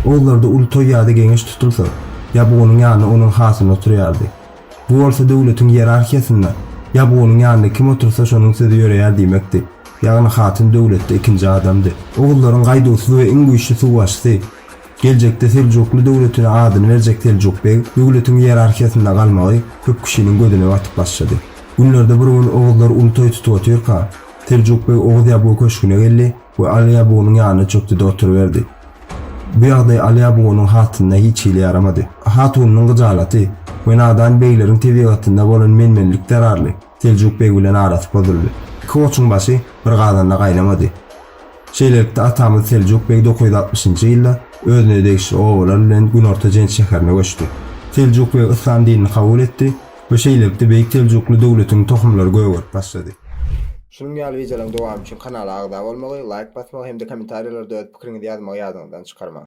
Oğullarda Ulutoy ýa-da geňeş tutulsa, ýabugynyň ýanyna onuň hasyny oturýardy. Bu bolsa döwletiň hierarkiýasynda, ýabugynyň ýanynda kim otursa şonuň sözi ýöreýär diýmekdi. Ýagny hatyn döwletde ikinji adamdy. Oğullaryň gaýdusy we iň güýçli suwaşdy. Geljekde Seljuklu döwletine adyny berjek Seljukbeg döwletiň hierarkiýasynda galmagy köp kişiniň gözüne batyp başlady. Günlerde bir gün oğullar Ulutoy tutup oturýarka, Seljukbeg oğuz ýabugy köşküne geldi we Ali ýabugynyň ýanyna çökdi-de oturuverdi. Bu ýagdaý Ali ýabugynyň hatyna hiç hile ýaramady. Hatynyň gyjalaty we nadan beýleriň tebigatynda bolan menmenlik derarly Seljukbeg bilen arasy bozuldy. Koçuň başy bir gazanda gaýnamady. Şeýlelikde atamyz Seljukbeg 960-njy ýylda özüne degişli oğullar bilen Günorta Jent şäherine göçdi. Seljukbeg islam dinini kabul etdi we şeýlelikde Beýik Seljuklu döwletiniň tohumlary göwürip başlady. Şunun ýaly videolaryň dowamy üçin kanala agda bolmagy, like basmagy hem-de kommentariýlarda öz pikiriňizi ýazmagy ýadyňyzdan çykarmagy.